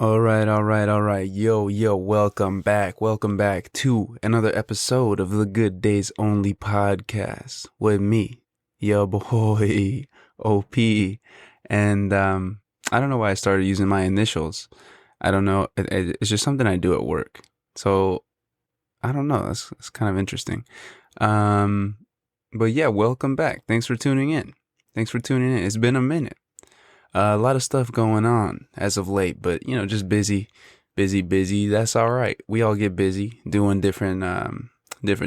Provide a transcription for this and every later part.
All right. Yo, welcome back. Welcome back to another episode of the Good Days Only podcast with me, your boy, OP. And I don't know why I started using my initials. I don't know. It's just something I do at work. So I don't know. That's kind of interesting. Um, but yeah, welcome back. Thanks for tuning in. It's been a minute. A lot of stuff going on as of late, but just busy. That's all right. We all get busy doing different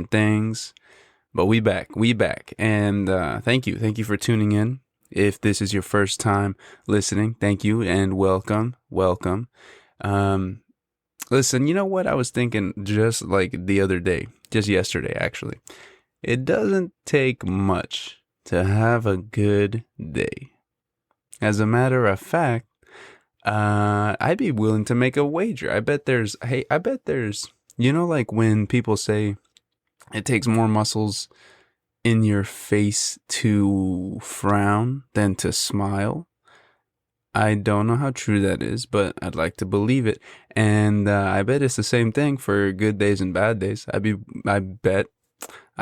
things, but we back, and thank you for tuning in. If this is your first time listening, thank you and welcome. Um, Listen, you know what I was thinking just like the other day, just yesterday actually. It doesn't take much to have a good day. As a matter of fact, I'd be willing to make a wager. I bet there's, like when people say it takes more muscles in your face to frown than to smile. I don't know how true that is, but I'd like to believe it. And I bet it's the same thing for good days and bad days. I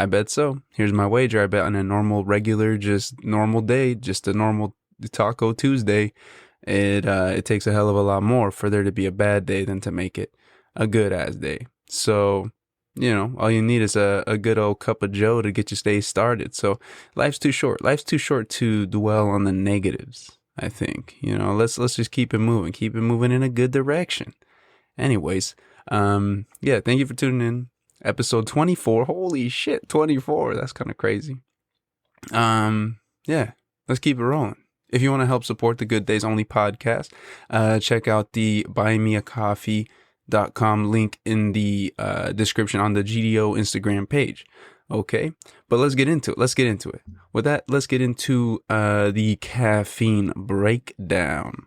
bet so. Here's my wager. I bet on a just normal day, just a normal Taco Tuesday, it takes a hell of a lot more for there to be a bad day than to make it a good ass day. So, all you need is a good old cup of Joe to get your day started. So life's too short. Life's too short to dwell on the negatives, I think. Let's just keep it moving in a good direction. Anyways, yeah, thank you for tuning in. Episode 24. Holy shit, 24. That's kind of crazy. Yeah, let's keep it rolling. If you want to help support the Good Days Only podcast, check out the buymeacoffee.com link in the description on the GDO Instagram page. Okay, but let's get into it. With that, let's get into the caffeine breakdown.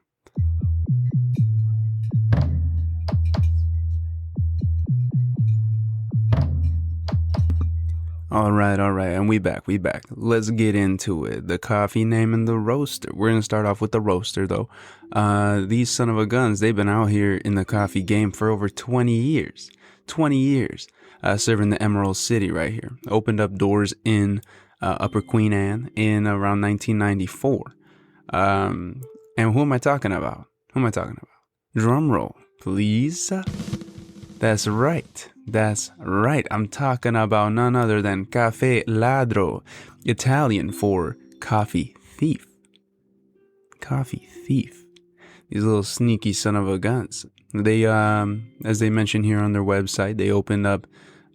All right, and we back. Let's get into it. The coffee name and the roaster. We're gonna start off with the roaster, though. These son of a guns, they've been out here in the coffee game for over 20 years. 20 years, serving the Emerald City right here. Opened up doors in Upper Queen Anne in around 1994. And who am I talking about? Drum roll, please. That's right. I'm talking about none other than Caffè Ladro, Italian for coffee thief. These little sneaky son of a guns. They, as they mentioned here on their website, they opened up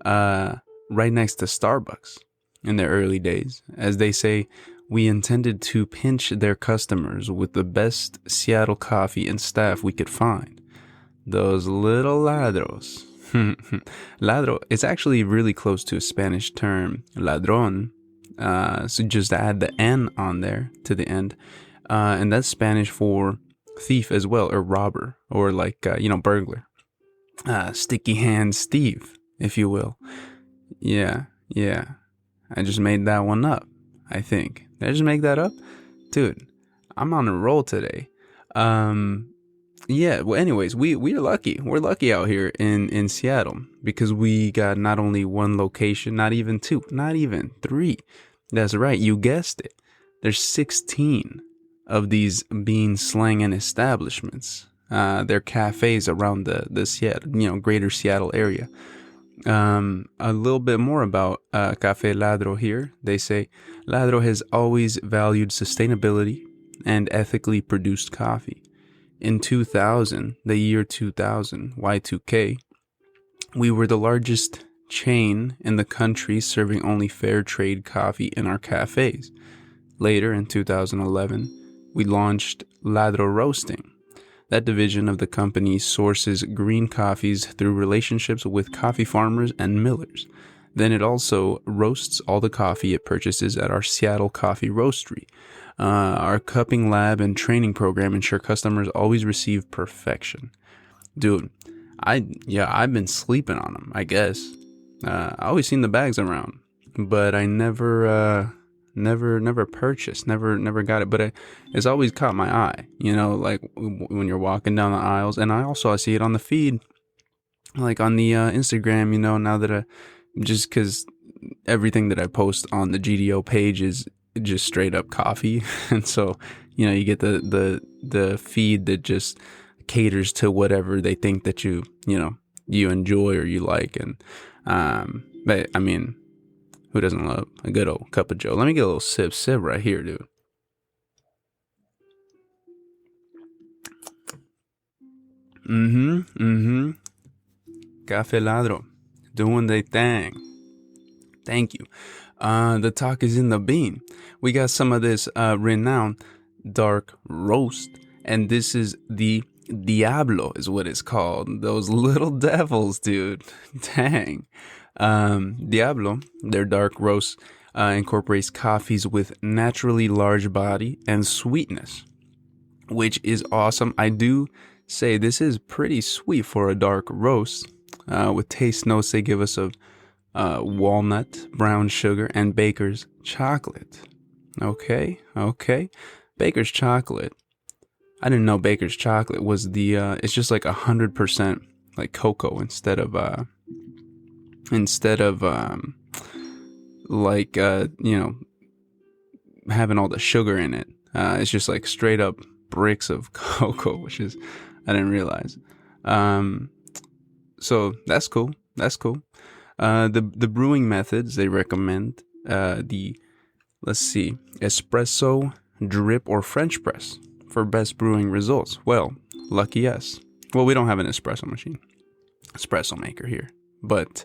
right next to Starbucks in their early days. As they say, we intended to pinch their customers with the best Seattle coffee and staff we could find. Those little ladros. Ladro is actually really close to a Spanish term, ladrón. So just add the N on there to the end. And that's Spanish for thief as well, or robber, or like, burglar. Sticky hand Steve, if you will. Yeah. I just made that one up, I think. Did I just make that up? Dude, I'm on a roll today. Yeah, well, anyways, we're lucky. We're lucky out here in Seattle because we got not only one location, not even two, not even three. That's right, you guessed it. There's 16 of these bean slanging establishments. They're cafes around the Seattle, greater Seattle area. A little bit more about Caffè Ladro here. They say Ladro has always valued sustainability and ethically produced coffee. In 2000, the year 2000, Y2K, we were the largest chain in the country serving only fair trade coffee in our cafes. Later, in 2011, we launched Ladro Roasting. That division of the company sources green coffees through relationships with coffee farmers and millers. Then it also roasts all the coffee it purchases at our Seattle Coffee Roastery. Our cupping lab and training program ensure customers always receive perfection. Dude, I've been sleeping on them, I guess. I always seen the bags around, but I never never purchased, never got it, but it's always caught my eye, like when you're walking down the aisles. And I see it on the feed, like on the Instagram, now that just because everything that I post on the GDO page is just straight up coffee. And so, you get the feed that just caters to whatever they think that you enjoy or you like. And but I mean, who doesn't love a good old cup of Joe? Let me get a little sip right here, dude. Cafe Ladro, doing their thing. Thank you. The talk is in the bean. We got some of this renowned dark roast, and this is the Diablo is what it's called. Those little devils, dude. Dang. Diablo, their dark roast, incorporates coffees with naturally large body and sweetness, which is awesome. I do say this is pretty sweet for a dark roast. With taste notes, they give us a walnut, brown sugar, and baker's chocolate. Okay. Baker's chocolate. I didn't know baker's chocolate was it's just like 100% like cocoa instead of having all the sugar in it. It's just like straight up bricks of cocoa, which is, I didn't realize. So that's cool. The brewing methods they recommend, let's see, espresso, drip, or French press for best brewing results. Well, lucky us. Well, we don't have an espresso maker here, but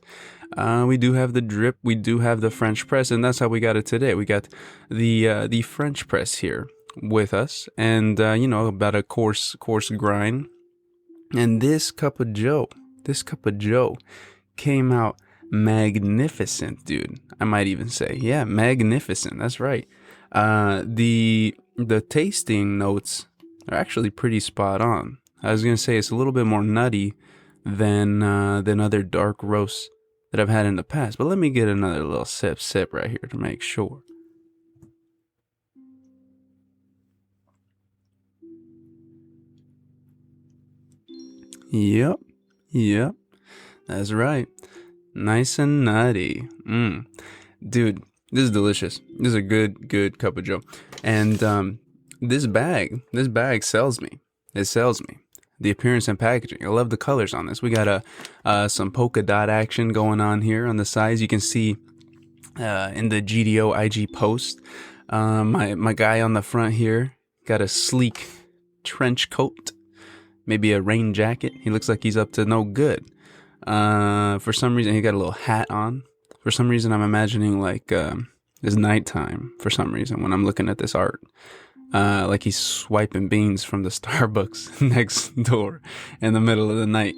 we do have the drip, we do have the French press, and that's how we got it today. We got the French press here with us, and about a coarse grind. And this cup of Joe came out magnificent, dude. I might even say, yeah, magnificent. That's right. The tasting notes are actually pretty spot on. I was gonna say it's a little bit more nutty than other dark roasts that I've had in the past. But let me get another little sip right here to make sure. Yep. That's right. Nice and nutty. Dude, this is delicious. This is a good cup of Joe. And this bag sells me. It sells me. The appearance and packaging. I love the colors on this. We got some polka dot action going on here on the sides. You can see in the GDO IG post, my guy on the front here got a sleek trench coat, maybe a rain jacket. He looks like he's up to no good. For some reason, he got a little hat on. For some reason, I'm imagining like it's nighttime. For some reason, when I'm looking at this art, like he's swiping beans from the Starbucks next door in the middle of the night.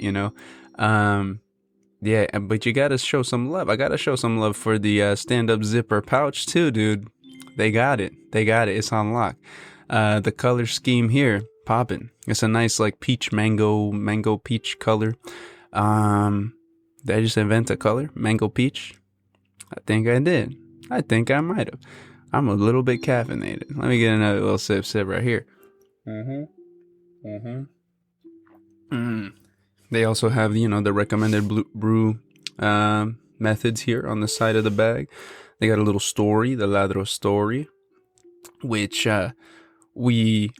Yeah, but you gotta show some love. I gotta show some love for the stand-up zipper pouch too, dude. They got it. It's on lock. The color scheme here, popping. It's a nice like peach mango peach color. Did I just invent a color? Mango peach? I think I did. I think I might have. I'm a little bit caffeinated. Let me get another little sip right here. They also have, the recommended brew methods here on the side of the bag. They got a little story, the Ladro story, which we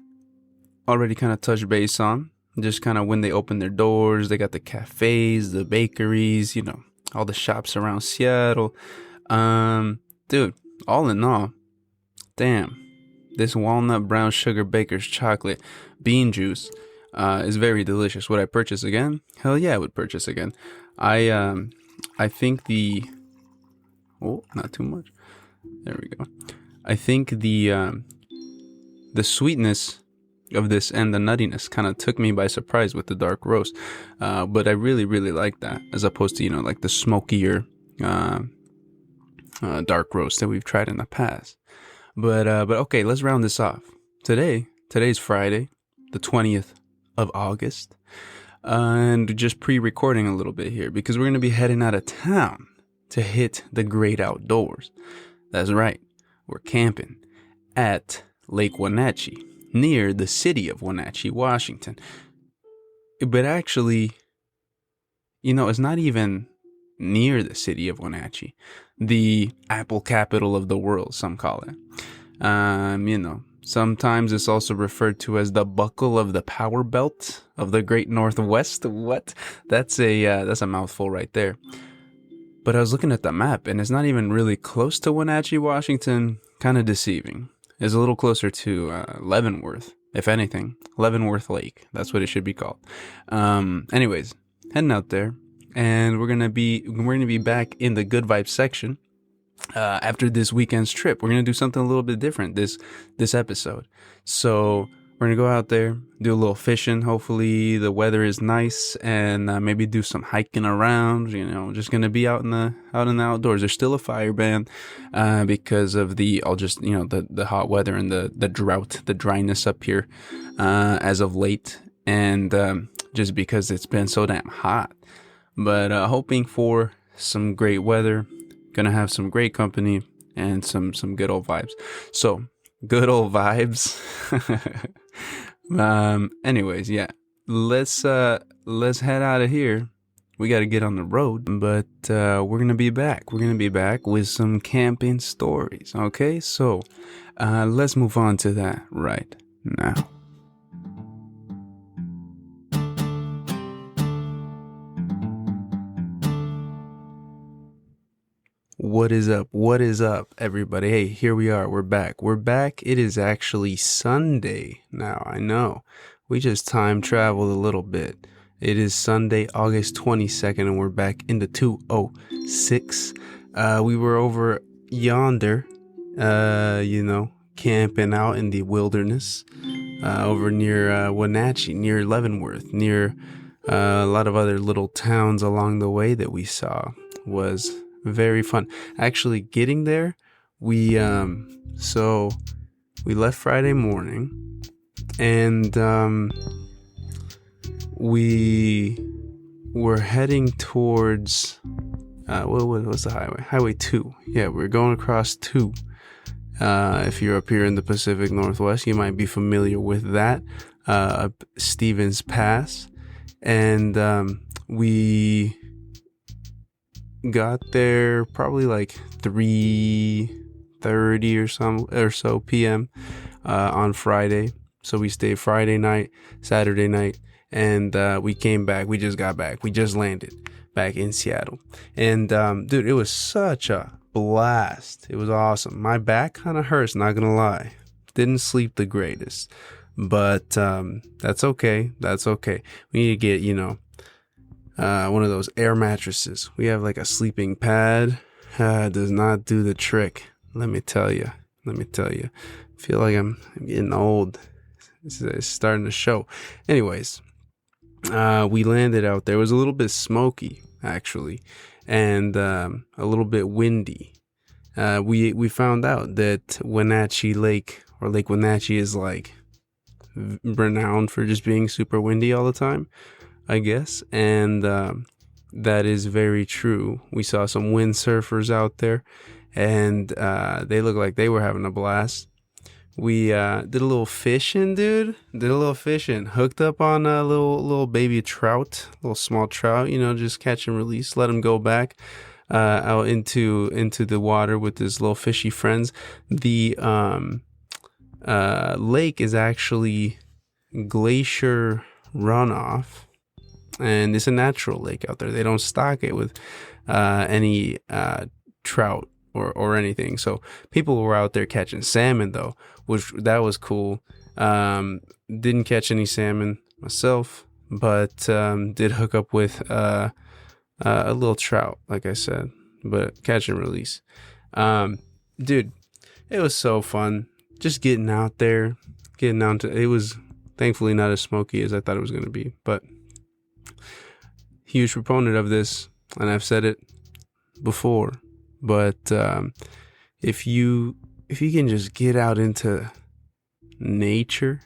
already kind of touched base on. Just kind of when they open their doors, they got the cafes, the bakeries, all the shops around Seattle. Dude, all in all, damn, this walnut brown sugar baker's chocolate bean juice is very delicious. Would I purchase again? Hell yeah, I would purchase again. I think not too much. There we go. I think the sweetness of this and the nuttiness kind of took me by surprise with the dark roast, but I really like that as opposed to like the smokier dark roast that we've tried in the past. But okay, let's round this off. Today's Friday, the 20th of August, and just pre-recording a little bit here because we're going to be heading out of town to hit the great outdoors. That's right. we're camping at Lake Wenatchee, near the city of Wenatchee, Washington. But actually, it's not even near the city of Wenatchee, the apple capital of the world, some call it. Sometimes it's also referred to as the buckle of the power belt of the Great Northwest. What? That's a mouthful right there. But I was looking at the map, and it's not even really close to Wenatchee, Washington. Kind of deceiving. It's a little closer to Leavenworth, if anything. Leavenworth Lake. That's what it should be called. Anyways, heading out there, and we're gonna be back in the good vibes section after this weekend's trip. We're gonna do something a little bit different this episode. So we're gonna go out there, do a little fishing. Hopefully the weather is nice, and maybe do some hiking around. Just gonna be out in the outdoors. There's still a fire ban because of the hot weather and the drought, the dryness up here as of late, and just because it's been so damn hot. But hoping for some great weather. Gonna have some great company and some good old vibes. So good old vibes. Anyways, yeah, let's head out of here. We got to get on the road, but we're gonna be back. We're gonna be back with some camping stories. Okay, so let's move on to that right now. What is up? What is up, everybody? Hey, here we are. We're back. It is actually Sunday now. I know. We just time traveled a little bit. It is Sunday, August 22nd, and we're back into 206. We were over yonder, camping out in the wilderness, over near Wenatchee, near Leavenworth, near a lot of other little towns along the way that we saw. Was very fun. Actually, getting there, we left Friday morning, and we were heading towards what was the highway? Highway 2. Yeah, we're going across 2. If you're up here in the Pacific Northwest, you might be familiar with that. Up Stevens Pass, and we got there probably like 3:30 or so p.m. On Friday. So we stayed Friday night, Saturday night, and we came back. We just got back. We just landed back in Seattle. And dude, it was such a blast. It was awesome. My back kind of hurts, not gonna lie. Didn't sleep the greatest, but that's okay. We need to get one of those air mattresses. We have like a sleeping pad. Does not do the trick. Let me tell you. I feel like I'm getting old. It's starting to show. Anyways, we landed out there. It was a little bit smoky, actually, and a little bit windy. We found out that Wenatchee Lake, or Lake Wenatchee, is like renowned for just being super windy all the time, I guess, and that is very true. We saw some windsurfers out there, and they looked like they were having a blast. We did a little fishing, dude. Hooked up on a little baby trout, little small trout. Just catch and release. Let them go back out into the water with his little fishy friends. The lake is actually glacier runoff. And it's a natural lake out there. They don't stock it with any trout or anything. So people were out there catching salmon, though, that was cool. Didn't catch any salmon myself, but did hook up with a little trout, like I said, but catch and release. Dude, it was so fun. Just getting out there, it was thankfully not as smoky as I thought it was going to be, but huge proponent of this, and I've said it before, but if you can just get out into nature,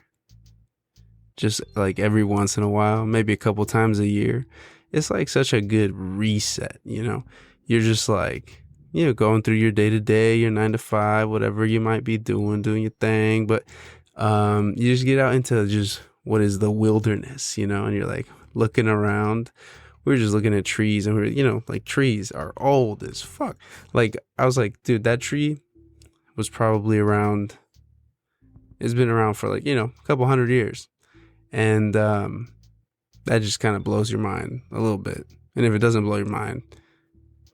just like every once in a while, maybe a couple times a year, it's like such a good reset. You're just like going through your day to day, your 9 to 5, whatever you might be doing your thing. But you just get out into just what is the wilderness, and you're like looking around. We were just looking at trees, and like trees are old as fuck. Like I was like, dude, that tree was probably around. It's been around for like, a couple 100 years. And that just kind of blows your mind a little bit. And if it doesn't blow your mind,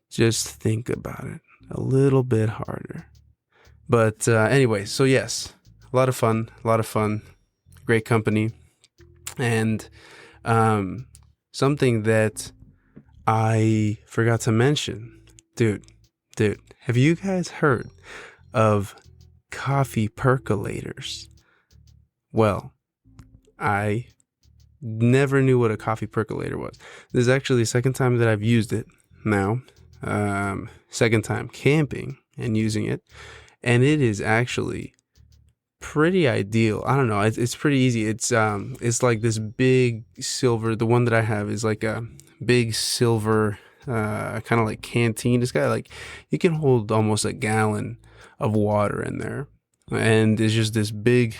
just think about it a little bit harder. But anyway, so yes, a lot of fun, great company. And something that I forgot to mention, dude, have you guys heard of coffee percolators? Well, I never knew what a coffee percolator was. This is actually the second time that I've used it now. Second time camping and using it. And it is actually pretty ideal. I don't know. It's pretty easy. It's like this big silver. The one that I have is like a big silver, kind of like canteen. It's got like, you can hold almost a gallon of water in there. And it's just this big,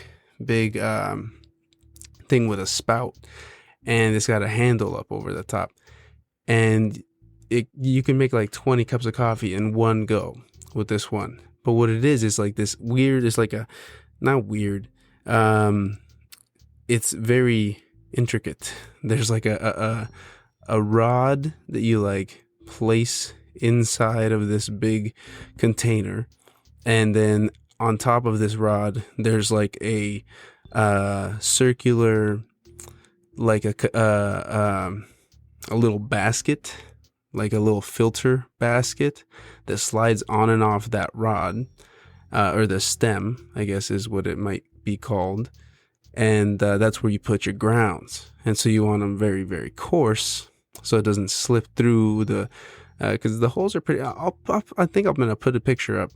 thing with a spout, and it's got a handle up over the top, and you can make like 20 cups of coffee in one go with this one. But what it is like this weird, it's like not weird, it's very intricate. There's like a rod that you like place inside of this big container, and then on top of this rod there's like a circular, like a little basket, like a little filter basket that slides on and off that rod, or the stem, I guess is what it might be called. And that's where you put your grounds. And so you want them very, very coarse, so it doesn't slip through because the holes are pretty. I think I'm gonna put a picture up,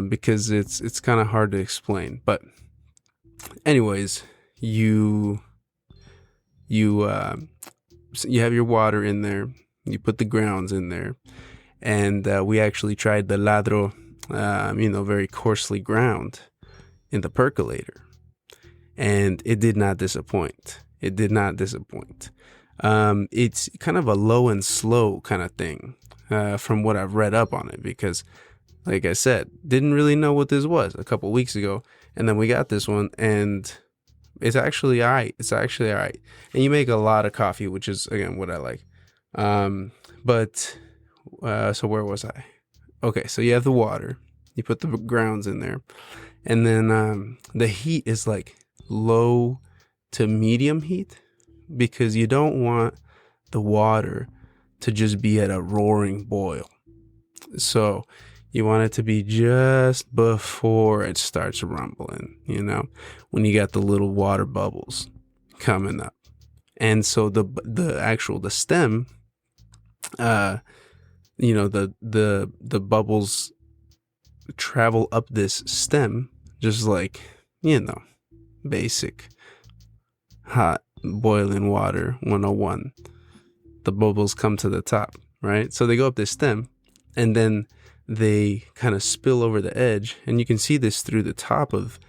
because it's kind of hard to explain. But anyways, you have your water in there, you put the grounds in there, and we actually tried the ladro, very coarsely ground in the percolator, and it did not disappoint. It's kind of a low and slow kind of thing, from what I've read up on it, because like I said, didn't really know what this was a couple weeks ago. And then we got this one, and it's actually all right. And you make a lot of coffee, which is, again, what I like. So where was I? Okay, so you have the water. You put the grounds in there. And then the heat is like low to medium heat, because you don't want the water to just be at a roaring boil. So you want it to be just before it starts rumbling, when you got the little water bubbles coming up. And so the stem, the bubbles travel up this stem, just like, basic hot boiling water 101. The bubbles come to the top, right? So they go up this stem, and then they kind of spill over the edge, and you can see this through the top of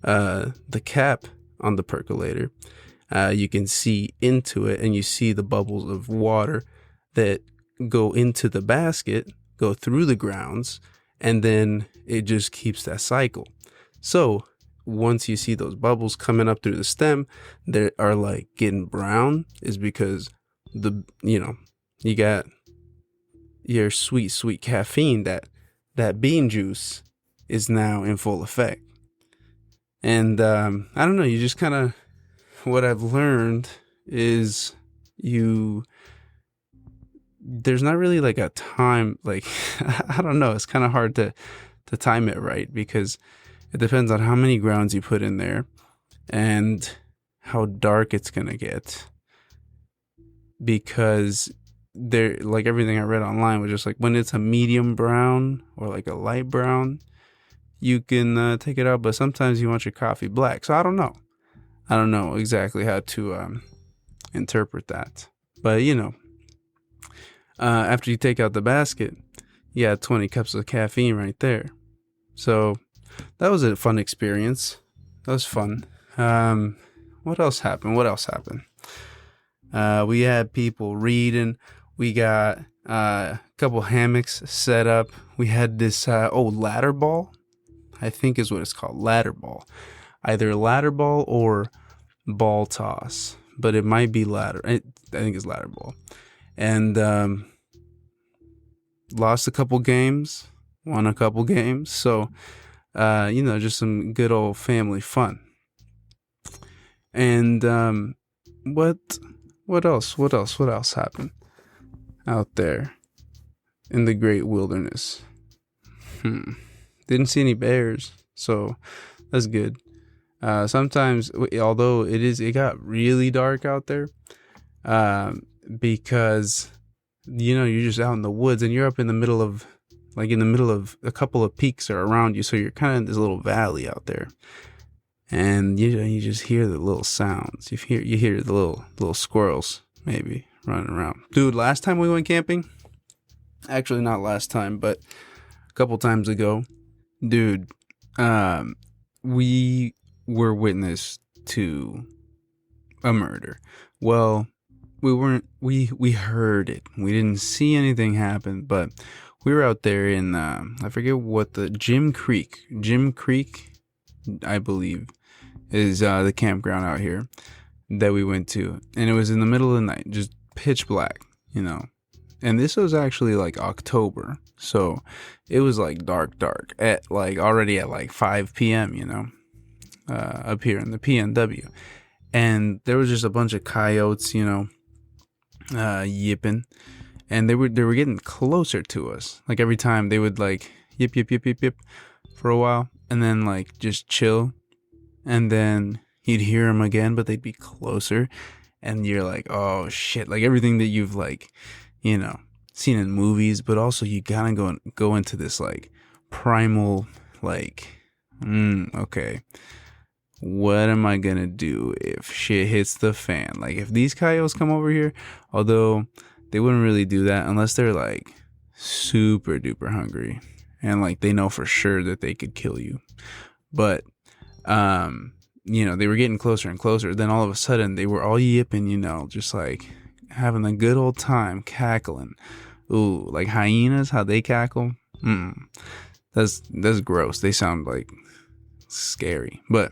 the cap on the percolator. You can see into it, and you see the bubbles of water that go into the basket, go through the grounds, and then it just keeps that cycle. So once you see those bubbles coming up through the stem that are like getting brown, is because you got your sweet caffeine, that bean juice is now in full effect. And I don't know, you just kind of, what I've learned is there's not really like a time, like, I don't know, it's kind of hard to time it right, because it depends on how many grounds you put in there and how dark it's going to get. Because there, like everything I read online was just like, when it's a medium brown or like a light brown, you can take it out, but sometimes you want your coffee black. So I don't know exactly how to interpret that. But after you take out the basket, you got 20 cups of caffeine right there. So that was a fun experience. That was fun. What else happened? We had people reading. We got a couple hammocks set up. We had this ladder ball, I think is what it's called, ladder ball. Either ladder ball or ball toss, but it might be ladder. I think it's ladder ball. And lost a couple games, won a couple games. So, just some good old family fun. And what else happened out there in the great wilderness? Didn't see any bears, so that's good. Sometimes, although it got really dark out there, because you're just out in the woods and you're up in the middle of a couple of peaks are around you, so you're kind of in this little valley out there, and you just hear the little sounds. You hear the little squirrels maybe running around. Dude, last time we went camping, actually not last time, but a couple times ago, dude, we were witness to a murder. Well, we heard it. We didn't see anything happen, but we were out there in, I forget what Jim Creek, I believe, is the campground out here that we went to. And it was in the middle of the night, just pitch black, And this was actually like October. So it was like dark at already at 5 p.m., up here in the PNW. And there was just a bunch of coyotes, yipping. And they were getting closer to us. Like every time they would yip for a while, and then just chill, and then you'd hear them again, but they'd be closer, and you're like, oh shit! Like everything that you've seen in movies, but also you gotta go into this primal okay, what am I gonna do if shit hits the fan? Like if these coyotes come over here, although they wouldn't really do that unless they're super duper hungry and they know for sure that they could kill you. But they were getting closer and closer. Then all of a sudden they were all yipping, just having a good old time cackling. Ooh, like hyenas, how they cackle. That's gross. They sound scary. But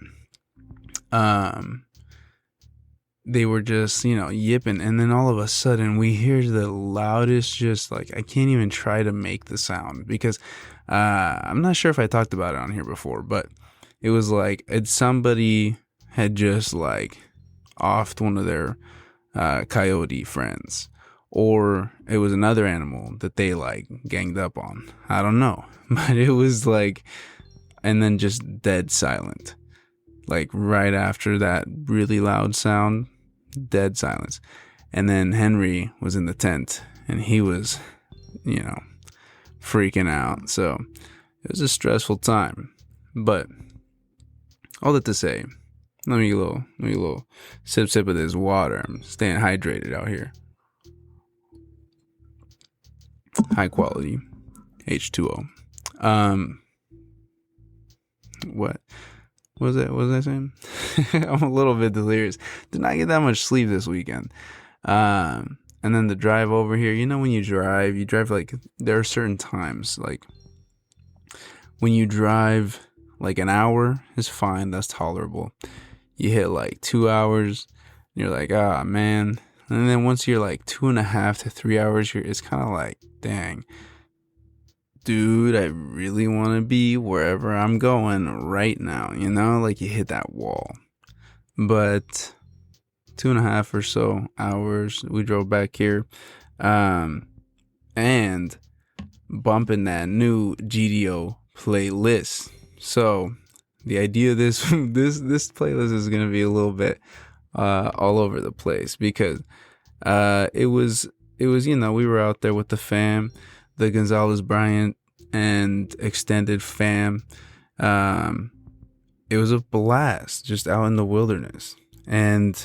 they were just, yipping. And then all of a sudden we hear the loudest, I can't even try to make the sound because I'm not sure if I talked about it on here before, but it was somebody had just offed one of their coyote friends, or it was another animal that they ganged up on. I don't know. But it was and then just dead silent. Right after that really loud sound, dead silence. And then Henry was in the tent and he was, freaking out. So it was a stressful time. But all that to say, let me get a little sip of this water. I'm staying hydrated out here. High quality H2O. What was I saying? I'm a little bit delirious. Did not get that much sleep this weekend. And then the drive over here, when you drive there are certain times, when you drive an hour is fine, that's tolerable. You hit 2 hours, and you're ah, man. And then once you're 2.5 to 3 hours, it's kind of dang, dude, I really want to be wherever I'm going right now, you hit that wall. But 2.5 or so hours, we drove back here, and bumping that new GDO playlist. So the idea of this playlist is going to be a little bit all over the place because it was we were out there with the fam, the Gonzalez Bryant and extended fam. It was a blast just out in the wilderness, and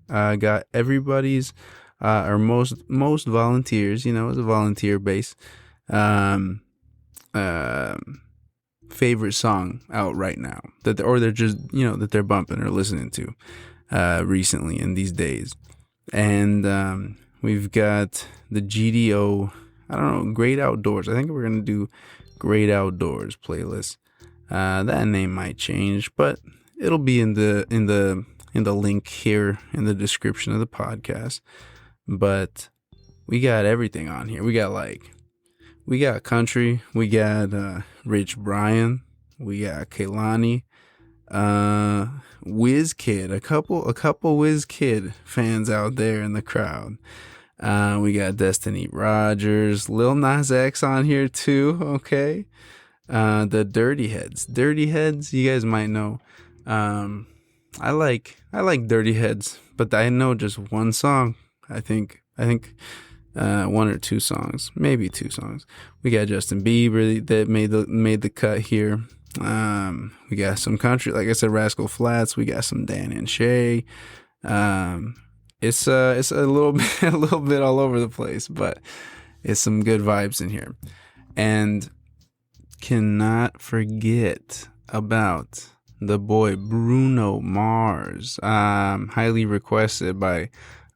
got everybody's or most volunteers. It was a volunteer base. favorite song out right now they're just, that they're bumping or listening to recently in these days. And we've got the GDO, I don't know, Great Outdoors. I think we're going to do Great Outdoors playlist. That name might change, but it'll be in the link here in the description of the podcast. But we got everything on here. We got country, we got Rich Brian, we got Kehlani, WizKid, a couple WizKid fans out there in the crowd. We got Destiny Rogers, Lil Nas X on here too. Okay. The Dirty Heads, you guys might know. I like Dirty Heads, but I know just one song. I think one or two songs, maybe two songs. We got Justin Bieber that made the cut here. We got some country, like I said, Rascal Flatts. We got some Dan and Shay. It's a little bit all over the place, but it's some good vibes in here. And cannot forget about the boy Bruno Mars. Highly requested by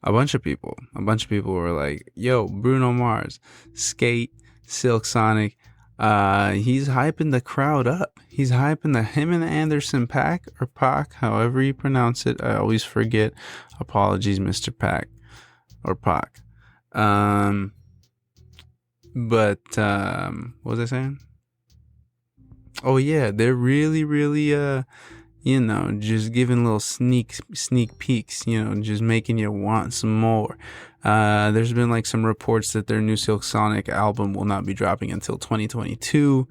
a bunch of people. A bunch of people were like, yo, Bruno Mars, Skate, Silk Sonic. He's hyping the crowd up. He's hyping him and Anderson .Paak or Pac, however you pronounce it. I always forget. Apologies, Mr. Pac or Pac. But what was I saying? Oh yeah, they're really just giving little sneak peeks, just making you want some more. There's been like some reports that their new Silk Sonic album will not be dropping until 2022.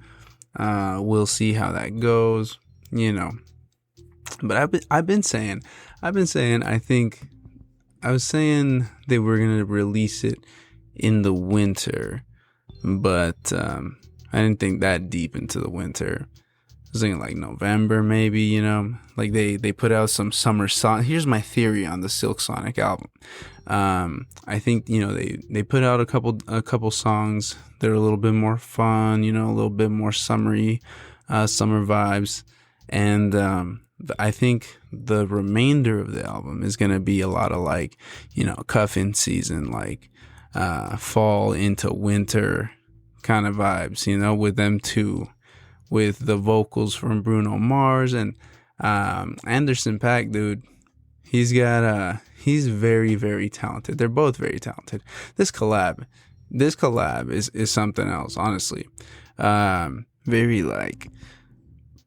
We'll see how that goes, But I've been saying, I was saying they were gonna release it in the winter, but I didn't think that deep into the winter. I was thinking like November, maybe, like they put out some summer song. Here's my theory on the Silk Sonic album. I think, they put out a couple songs that are a little bit more fun, a little bit more summery, summer vibes. And, I think the remainder of the album is going to be a lot of like, cuffing season, like, fall into winter kind of vibes, with them too, with the vocals from Bruno Mars and Anderson .Paak, dude. He's very, very talented. They're both very talented. This collab is something else, honestly. Very like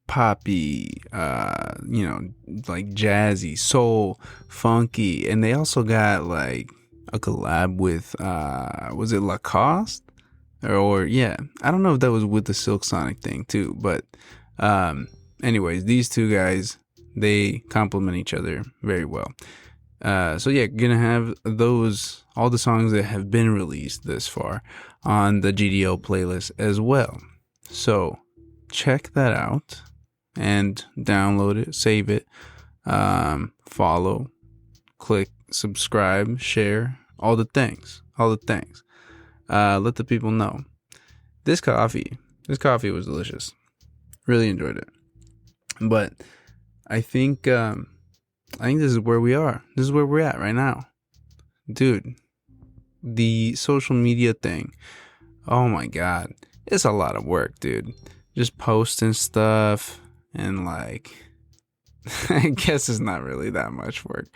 poppy, like jazzy, soul, funky, and they also got like a collab with was it Lacoste? Or yeah, I don't know if that was with the Silk Sonic thing too, but anyways, these two guys, they complement each other very well. So yeah, gonna have all the songs that have been released this far on the GDO playlist as well. So check that out and download it, save it, follow, click, subscribe, share, all the things. Let the people know. This coffee was delicious. Really enjoyed it. But I think this is where we are. This is where we're at right now. Dude, the social media thing. Oh my God. It's a lot of work, dude. Just posting stuff and like I guess it's not really that much work.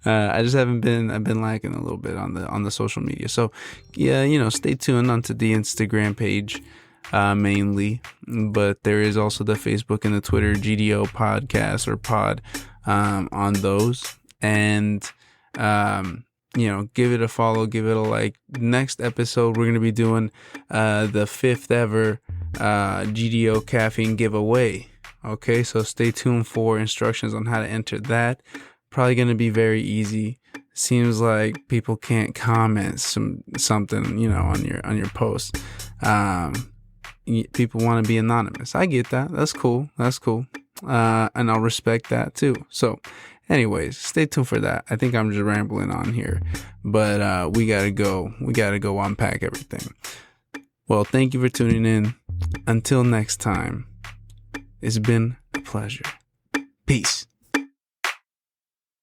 I've been lacking a little bit on the social media. So yeah, stay tuned onto the Instagram page, mainly, but there is also the Facebook and the Twitter GDO podcast or pod, on those, and, give it a follow, give it a like. Next episode, we're going to be doing, the 5th ever, GDO caffeine giveaway. Okay. So stay tuned for instructions on how to enter that. Probably going to be very easy. Seems like people can't comment something, on your post. People want to be anonymous. I get that. That's cool. And I'll respect that too. So anyways, stay tuned for that. I think I'm just rambling on here, but we got to go unpack everything. Well, thank you for tuning in. Until next time, it's been a pleasure. Peace.